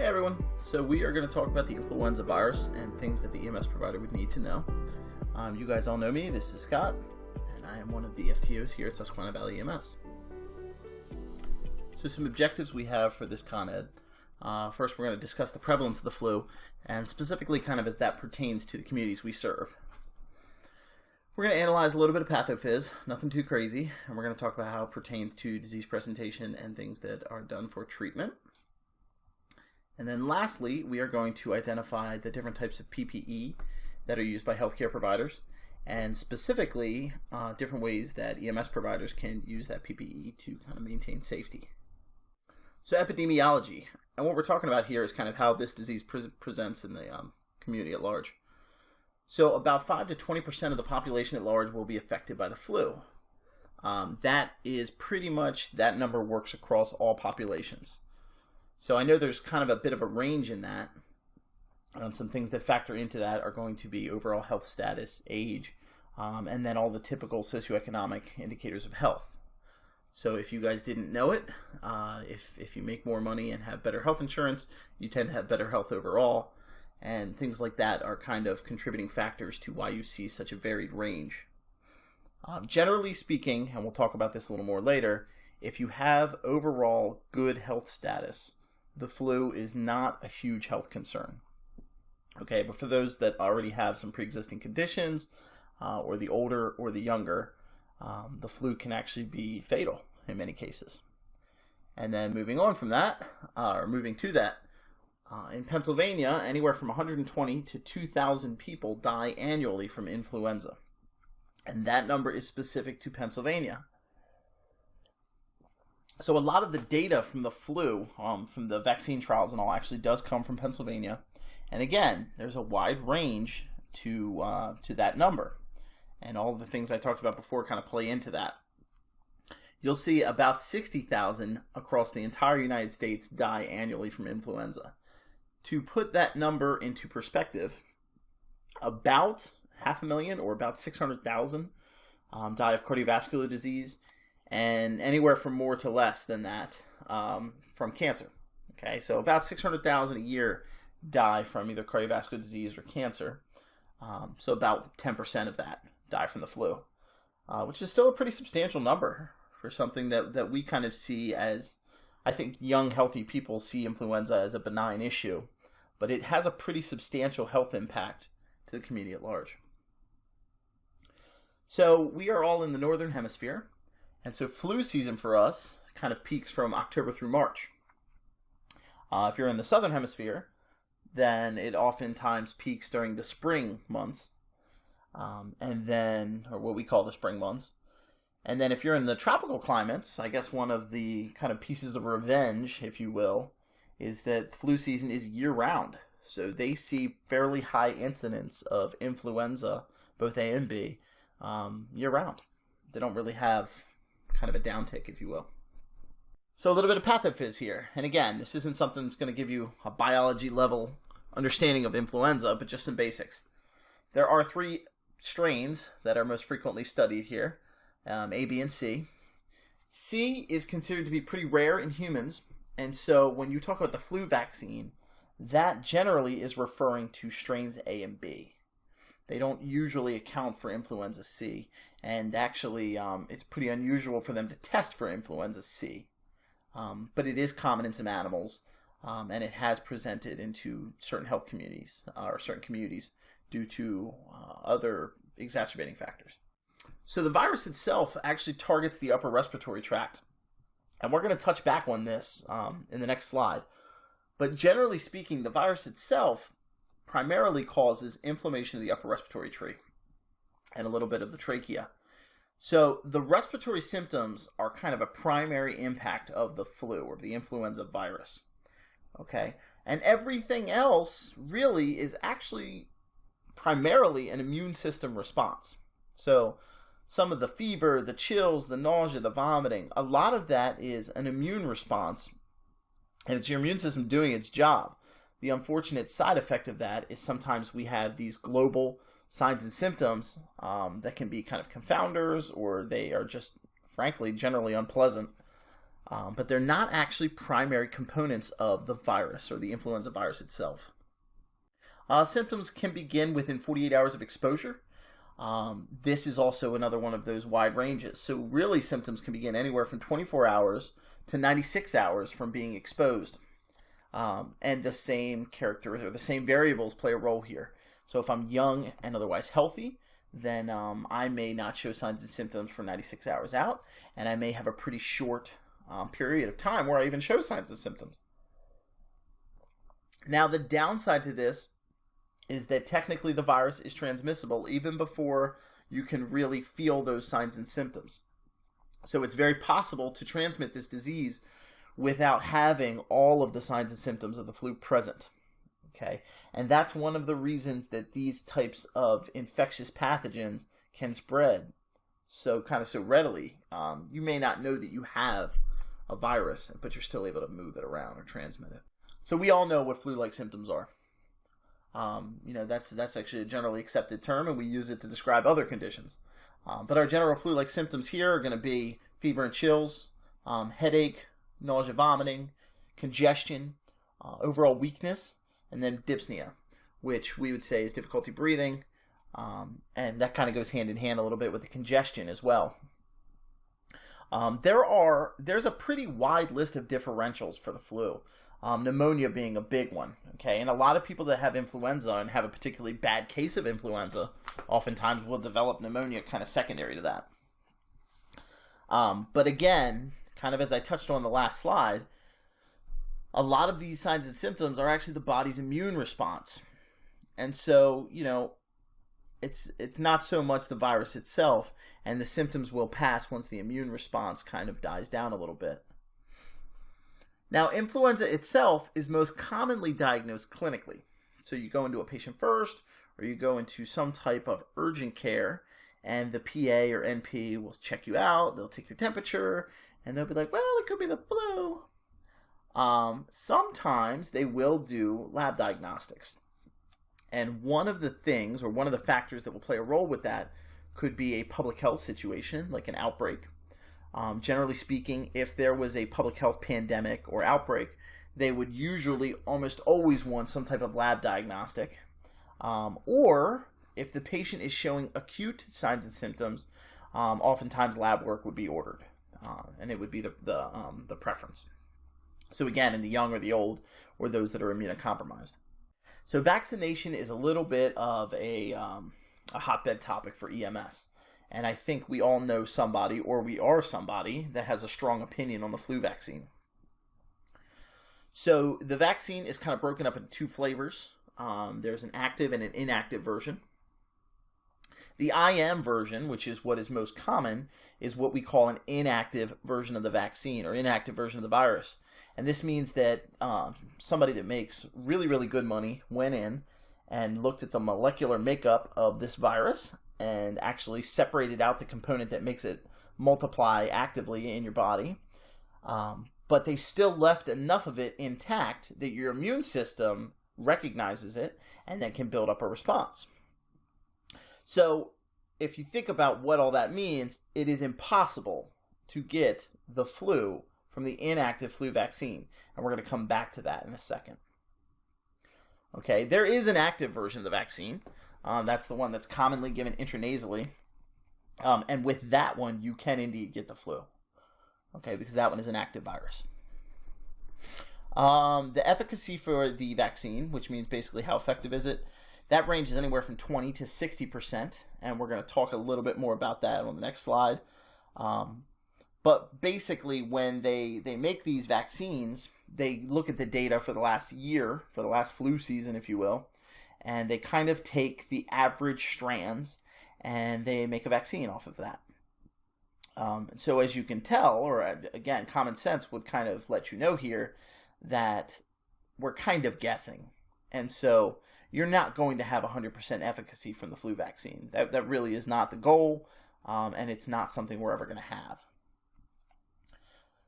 Hey everyone, so we are going to talk about the influenza virus and things that the EMS provider would need to know. You guys all know me, this is Scott, and I am one of the FTOs here at Susquehanna Valley EMS. So some objectives we have for this Con Ed. First we're going to discuss the prevalence of the flu, and specifically kind of as that pertains to the communities we serve. We're going to analyze a little bit of pathophys, nothing too crazy, and we're going to talk about how it pertains to disease presentation and things that are done for treatment. And then lastly, we are going to identify the different types of PPE that are used by healthcare providers, and specifically different ways that EMS providers can use that PPE to kind of maintain safety. So epidemiology, and what we're talking about here is kind of how this disease presents in the community at large. So about 5 to 20% of the population at large will be affected by the flu. That is pretty much, that number works across all populations. So I know there's kind of a bit of a range in that. Some things that factor into that are going to be overall health status, age, and then all the typical socioeconomic indicators of health. So if you guys didn't know it, if you make more money and have better health insurance, you tend to have better health overall, and things like that are kind of contributing factors to why you see such a varied range. Generally speaking, and we'll talk about this a little more later, if you have overall good health status, the flu is not a huge health concern. Okay, but for those that already have some pre-existing conditions, or the older or the younger, the flu can actually be fatal in many cases. And then moving on from that, or moving to that, in Pennsylvania, anywhere from 120 to 2,000 people die annually from influenza. And that number is specific to Pennsylvania. So a lot of the data from the flu, from the vaccine trials and all, actually does come from Pennsylvania. And again, there's a wide range to that number. And all of the things I talked about before kind of play into that. You'll see about 60,000 across the entire United States die annually from influenza. To put that number into perspective, about 500,000 or about 600,000 die of cardiovascular disease, and anywhere from more to less than that from cancer. Okay, so about 600,000 a year die from either cardiovascular disease or cancer. So about 10% of that die from the flu, which is still a pretty substantial number for something that we kind of see as, I think young, healthy people see influenza as a benign issue, but it has a pretty substantial health impact to the community at large. So we are all in the northern hemisphere. And so flu season for us kind of peaks from October through March. If you're in the southern hemisphere, then it oftentimes peaks during the spring months, and then, or what we call the spring months. And then if you're in the tropical climates, I guess one of the kind of pieces of revenge, if you will, is that flu season is year-round. So they see fairly high incidence of influenza, both A and B, year-round. They don't really have kind of a downtick, if you will. So a little bit of pathophys here. And again, this isn't something that's going to give you a biology level understanding of influenza, but just some basics. There are 3 strains that are most frequently studied here, A, B, and C. C is considered to be pretty rare in humans, and so when you talk about the flu vaccine, that generally is referring to strains A and B. They don't usually account for influenza C, and actually it's pretty unusual for them to test for influenza C. But it is common in some animals, and it has presented into certain health communities, or certain communities, due to other exacerbating factors. So the virus itself actually targets the upper respiratory tract, and we're going to touch back on this in the next slide. But generally speaking, the virus itself primarily causes inflammation of the upper respiratory tree and a little bit of the trachea. So the respiratory symptoms are kind of a primary impact of the flu or the influenza virus. Okay, and everything else really is actually primarily an immune system response. So some of the fever, the chills, the nausea, the vomiting, a lot of that is an immune response, and it's your immune system doing its job. The unfortunate side effect of that is sometimes we have these global signs and symptoms that can be kind of confounders, or they are just, frankly, generally unpleasant. but they're not actually primary components of the virus or the influenza virus itself. Symptoms can begin within 48 hours of exposure. This is also another one of those wide ranges. So really symptoms can begin anywhere from 24 hours to 96 hours from being exposed. And the same characters or the same variables play a role here. So if I'm young and otherwise healthy, then I may not show signs and symptoms for 96 hours out, and I may have a pretty short period of time where I even show signs and symptoms. Now, the downside to this is that technically the virus is transmissible even before you can really feel those signs and symptoms. So it's very possible to transmit this disease without having all of the signs and symptoms of the flu present. Okay, and that's one of the reasons that these types of infectious pathogens can spread so readily. You may not know that you have a virus, but you're still able to move it around or transmit it. So we all know what flu-like symptoms are. That's actually a generally accepted term, and we use it to describe other conditions. But our general flu-like symptoms here are going to be fever and chills, headache, nausea, vomiting, congestion, overall weakness, and then dyspnea, which we would say is difficulty breathing, and that kind of goes hand in hand a little bit with the congestion as well. There's a pretty wide list of differentials for the flu, pneumonia being a big one. Okay, and a lot of people that have influenza and have a particularly bad case of influenza oftentimes will develop pneumonia kind of secondary to that. But again, kind of as I touched on the last slide, a lot of these signs and symptoms are actually the body's immune response. And so, it's not so much the virus itself, and the symptoms will pass once the immune response kind of dies down a little bit. Now, influenza itself is most commonly diagnosed clinically. So you go into a patient first, or you go into some type of urgent care, and the PA or NP will check you out, they'll take your temperature, and they'll be like, well, it could be the flu. Sometimes they will do lab diagnostics. And one of the things, or one of the factors that will play a role with that could be a public health situation, like an outbreak. Generally speaking, if there was a public health pandemic or outbreak, they would usually almost always want some type of lab diagnostic. Or if the patient is showing acute signs and symptoms, oftentimes lab work would be ordered, and it would be the preference. So again, in the young or the old, or those that are immunocompromised. So vaccination is a little bit of a hotbed topic for EMS. And I think we all know somebody, or we are somebody, that has a strong opinion on the flu vaccine. So the vaccine is kind of broken up into two flavors. There's an active and an inactive version. The IM version, which is what is most common, is what we call an inactive version of the vaccine, or inactive version of the virus. And this means that somebody that makes really, really good money went in and looked at the molecular makeup of this virus and actually separated out the component that makes it multiply actively in your body. But they still left enough of it intact that your immune system recognizes it and then can build up a response. So if you think about what all that means, it is impossible to get the flu from the inactive flu vaccine. And we're going to come back to that in a second. Okay, there is an active version of the vaccine. That's the one that's commonly given intranasally. And with that one, you can indeed get the flu. Okay, because that one is an active virus. The efficacy for the vaccine, which means basically how effective is it, that ranges anywhere from 20 to 60%. And we're going to talk a little bit more about that on the next slide. But basically, when they make these vaccines, they look at the data for the last year, for the last flu season, if you will, and they kind of take the average strands and they make a vaccine off of that. So as you can tell, or again, common sense would kind of let you know here that we're kind of guessing. And so you're not going to have 100% efficacy from the flu vaccine. That really is not the goal, and it's not something we're ever going to have.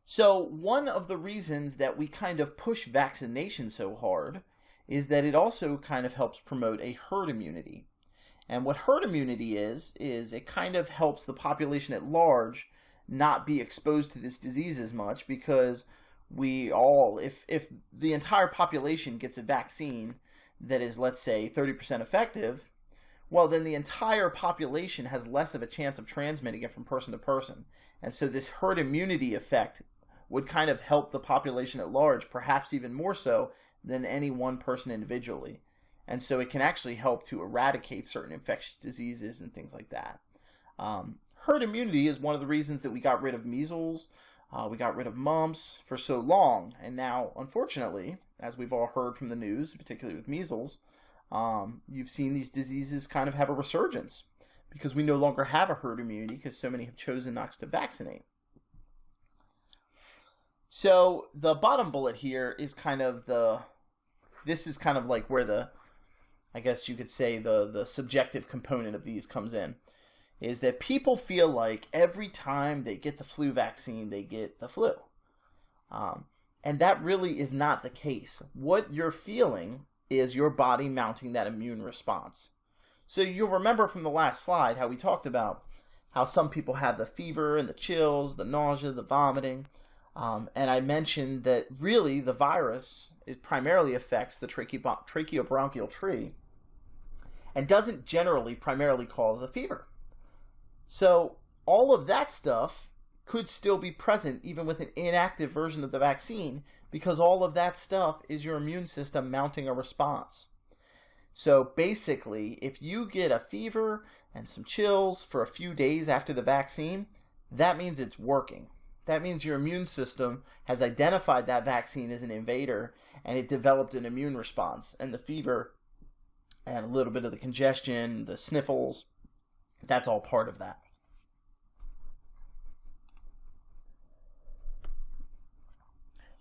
So one of the reasons that we kind of push vaccination so hard is that it also kind of helps promote a herd immunity. And what herd immunity is it kind of helps the population at large not be exposed to this disease as much, because we all, if the entire population gets a vaccine that is, let's say, 30% effective, well, then the entire population has less of a chance of transmitting it from person to person. And so this herd immunity effect would kind of help the population at large, perhaps even more so than any one person individually. And so it can actually help to eradicate certain infectious diseases and things like that. Herd immunity is one of the reasons that we got rid of measles, we got rid of mumps for so long. And now, unfortunately, as we've all heard from the news, particularly with measles, you've seen these diseases kind of have a resurgence because we no longer have a herd immunity because so many have chosen not to vaccinate. So the bottom bullet here is kind of this is kind of like where I guess you could say the subjective component of these comes in, is that people feel like every time they get the flu vaccine, they get the flu. And that really is not the case. What you're feeling is your body mounting that immune response. So you'll remember from the last slide how we talked about how some people have the fever and the chills, the nausea, the vomiting. And I mentioned that really the virus, it primarily affects the tracheobronchial tree and doesn't generally primarily cause a fever. So all of that stuff could still be present even with an inactive version of the vaccine, because all of that stuff is your immune system mounting a response. So basically, if you get a fever and some chills for a few days after the vaccine, that means it's working. That means your immune system has identified that vaccine as an invader and it developed an immune response. And the fever and a little bit of the congestion, the sniffles, that's all part of that.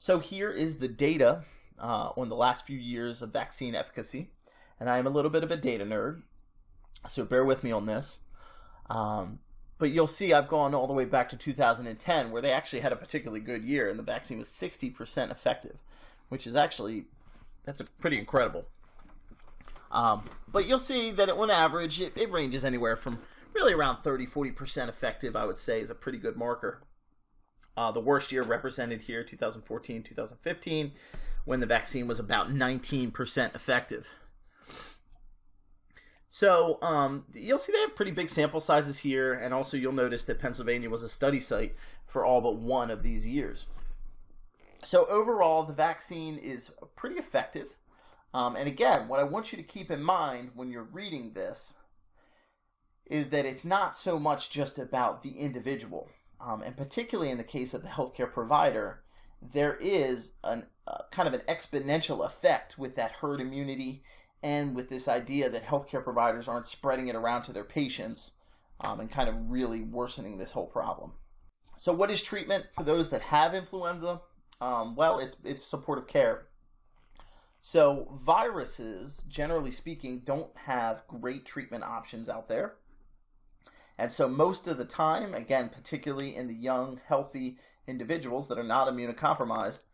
So here is the data on the last few years of vaccine efficacy. And I am a little bit of a data nerd, so bear with me on this. But you'll see I've gone all the way back to 2010, where they actually had a particularly good year, and the vaccine was 60% effective, which is actually, that's pretty incredible. But you'll see that on average, it ranges anywhere from really around 30-40% effective, I would say, is a pretty good marker. The worst year represented here, 2014, 2015, when the vaccine was about 19% effective. So you'll see they have pretty big sample sizes here, and also you'll notice that Pennsylvania was a study site for all but one of these years. So overall, the vaccine is pretty effective. And again, what I want you to keep in mind when you're reading this is that it's not so much just about the individual. And particularly in the case of the healthcare provider, there is kind of an exponential effect with that herd immunity and with this idea that healthcare providers aren't spreading it around to their patients and kind of really worsening this whole problem. So what is treatment for those that have influenza? Well, it's supportive care. So viruses, generally speaking, don't have great treatment options out there. And so most of the time, again, particularly in the young, healthy individuals that are not immunocompromised,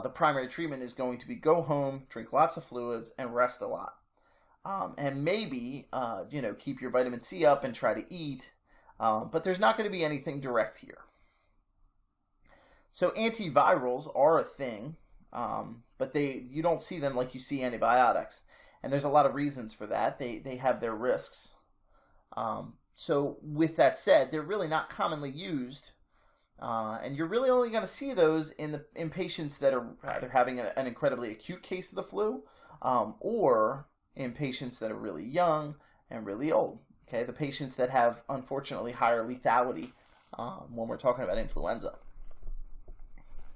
the primary treatment is going to be go home, drink lots of fluids, and rest a lot. And maybe, keep your vitamin C up and try to eat. But there's not going to be anything direct here. So antivirals are a thing, but you don't see them like you see antibiotics. And there's a lot of reasons for that. They have their risks. So with that said, they're really not commonly used. And you're really only going to see those in patients that are either having an incredibly acute case of the flu, or in patients that are really young and really old. Okay, the patients that have, unfortunately, higher lethality when we're talking about influenza.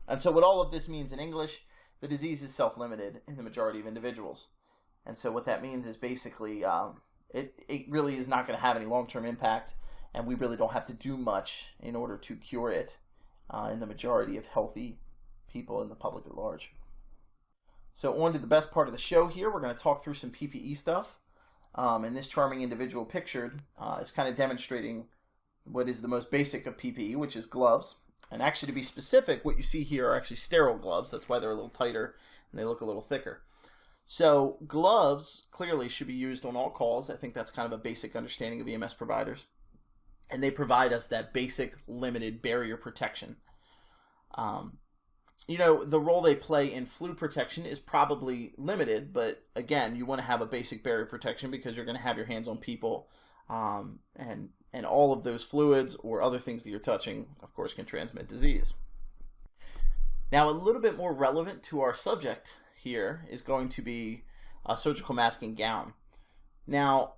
And so what all of this means in English, the disease is self-limited in the majority of individuals. And so what that means is basically it really is not going to have any long-term impact, and we really don't have to do much in order to cure it in the majority of healthy people in the public at large. So on to the best part of the show here. We're going to talk through some PPE stuff. And this charming individual pictured is kind of demonstrating what is the most basic of PPE, which is gloves. And actually, to be specific, what you see here are actually sterile gloves. That's why they're a little tighter and they look a little thicker. So gloves clearly should be used on all calls. I think that's kind of a basic understanding of EMS providers. and they provide us that basic limited barrier protection. The role they play in flu protection is probably limited, but again, you want to have a basic barrier protection because you're going to have your hands on people, and all of those fluids or other things that you're touching, of course, can transmit disease. Now, a little bit more relevant to our subject here is going to be a surgical mask and gown. Now,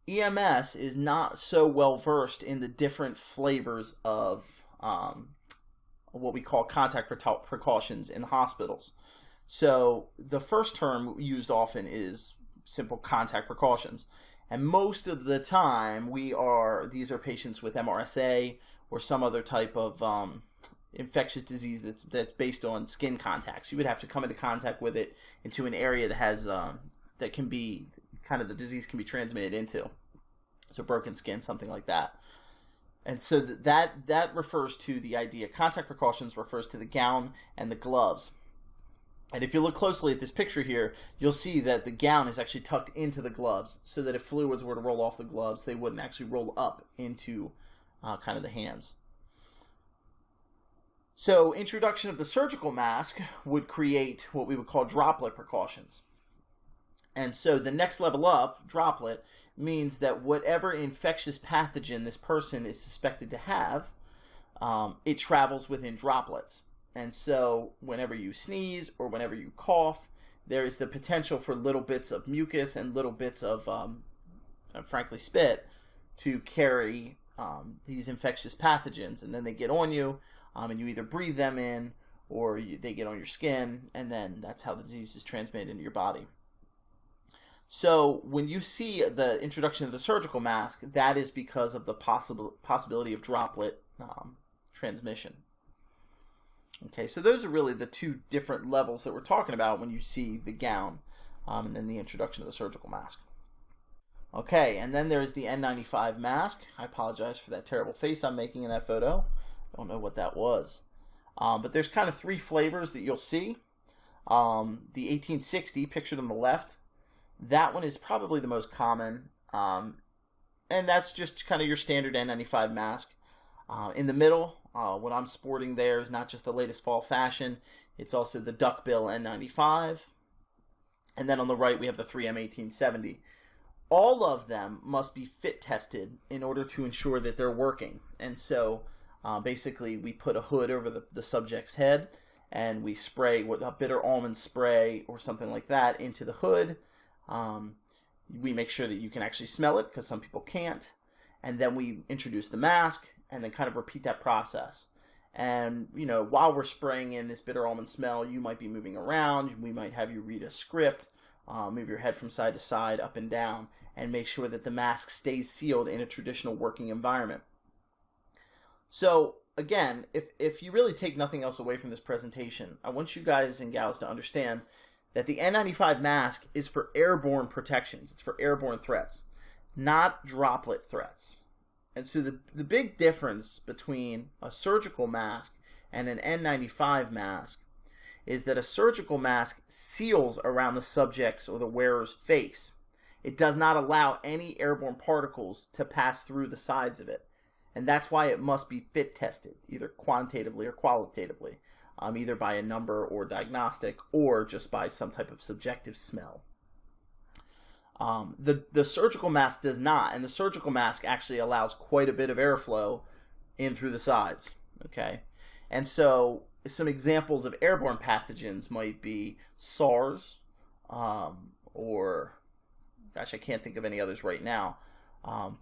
EMS is not so well versed in the different flavors of what we call contact precautions in hospitals. So the first term used often is simple contact precautions. And most of the time, these are patients with MRSA or some other type of infectious disease that's based on skin contacts. You would have to come into contact with it into an area that has that can be kind of the disease can be transmitted into. So broken skin, something like that. And so that refers to the idea. Contact precautions refers to the gown and the gloves. And if you look closely at this picture here, you'll see that the gown is actually tucked into the gloves so that if fluids were to roll off the gloves, they wouldn't actually roll up into kind of the hands. So introduction of the surgical mask would create what we would call droplet precautions. And so the next level up, droplet, means that whatever infectious pathogen this person is suspected to have, it travels within droplets. And so whenever you sneeze or whenever you cough, there is the potential for little bits of mucus and little bits of, frankly, spit to carry these infectious pathogens. And then they get on you, and you either breathe them in or they get on your skin, and then that's how the disease is transmitted into your body. So when you see the introduction of the surgical mask, that is because of the possibility of droplet transmission. Okay, so those are really the two different levels that we're talking about when you see the gown and then the introduction of the surgical mask. Okay, and then there's the N95 mask. I apologize for that terrible face I'm making in that photo. I don't know what that was. But there's kind of three flavors that you'll see. The 1860, pictured on the left, that one is probably the most common, and that's just kind of your standard N95 mask. In the middle, what I'm sporting there is not just the latest fall fashion, it's also the duckbill N95. And then on the right, we have the 3M 1870. All of them must be fit tested in order to ensure that they're working. And so basically, we put a hood over the subject's head, and we spray a bitter almond spray or something like that into the hood. We make sure that you can actually smell it because some people can't. And then we introduce the mask and then kind of repeat that process. And, while we're spraying in this bitter almond smell, you might be moving around. We might have you read a script, move your head from side to side, up and down, and make sure that the mask stays sealed in a traditional working environment. So, again, if you really take nothing else away from this presentation, I want you guys and gals to understand that the N95 mask is for airborne protections. It's for airborne threats, not droplet threats. And so the big difference between a surgical mask and an N95 mask is that a surgical mask seals around the subject's or the wearer's face. It does not allow any airborne particles to pass through the sides of it. And that's why it must be fit tested, either quantitatively or qualitatively, either by a number or diagnostic or just by some type of subjective smell. The surgical mask does not, and the surgical mask actually allows quite a bit of airflow in through the sides, okay? And so some examples of airborne pathogens might be SARS, or, gosh, I can't think of any others right now,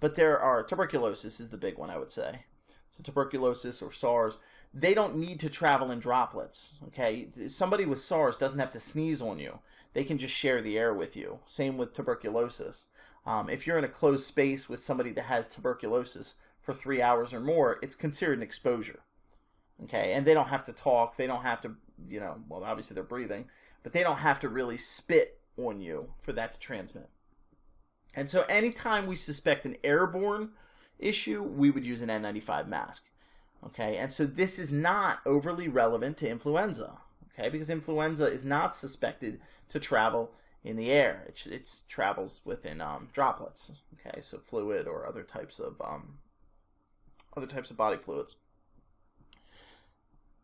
but there are, tuberculosis is the big one, I would say. So tuberculosis or SARS, they don't need to travel in droplets, okay? Somebody with SARS doesn't have to sneeze on you. They can just share the air with you. Same with tuberculosis. If you're in a closed space with somebody that has tuberculosis for 3 hours or more, it's considered an exposure. Okay, and they don't have to talk. They don't have to, well, obviously they're breathing, but they don't have to really spit on you for that to transmit. And so anytime we suspect an airborne issue, we would use an N95 mask. Okay, and so this is not overly relevant to influenza. Okay, because influenza is not suspected to travel in the air. It travels within droplets. Okay, so fluid or other types of other types of body fluids.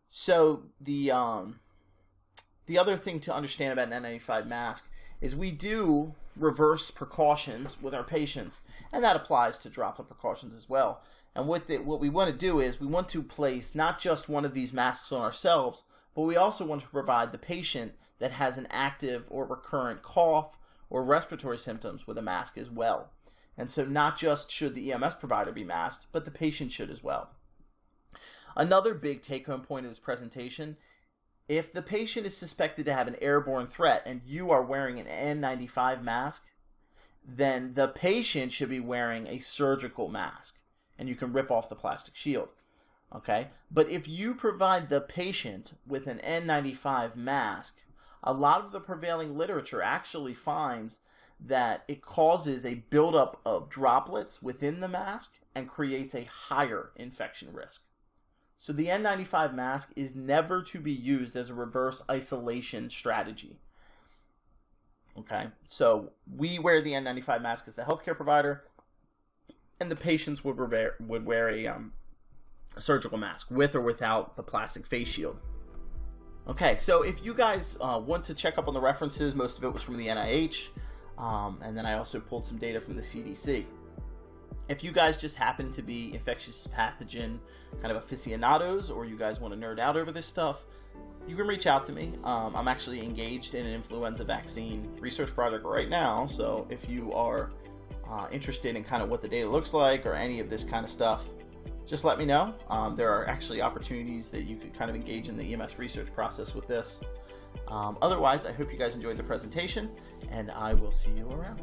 So the other thing to understand about an N95 mask is we do reverse precautions with our patients, and that applies to droplet precautions as well. And what we want to do is we want to place not just one of these masks on ourselves, but we also want to provide the patient that has an active or recurrent cough or respiratory symptoms with a mask as well. And so not just should the EMS provider be masked, but the patient should as well. Another big take-home point of this presentation: if the patient is suspected to have an airborne threat and you are wearing an N95 mask, then the patient should be wearing a surgical mask, and you can rip off the plastic shield. Okay? But if you provide the patient with an N95 mask, a lot of the prevailing literature actually finds that it causes a buildup of droplets within the mask and creates a higher infection risk. So the N95 mask is never to be used as a reverse isolation strategy. Okay, so we wear the N95 mask as the healthcare provider, and the patients would wear a surgical mask with or without the plastic face shield. Okay, so if you guys want to check up on the references, most of it was from the NIH, and then I also pulled some data from the CDC. If you guys just happen to be infectious pathogen kind of aficionados, or you guys want to nerd out over this stuff, you can reach out to me. I'm actually engaged in an influenza vaccine research project right now, so if you are interested in kind of what the data looks like or any of this kind of stuff, just let me know. There are actually opportunities that you could kind of engage in the EMS research process with this. Otherwise, I hope you guys enjoyed the presentation, and I will see you around.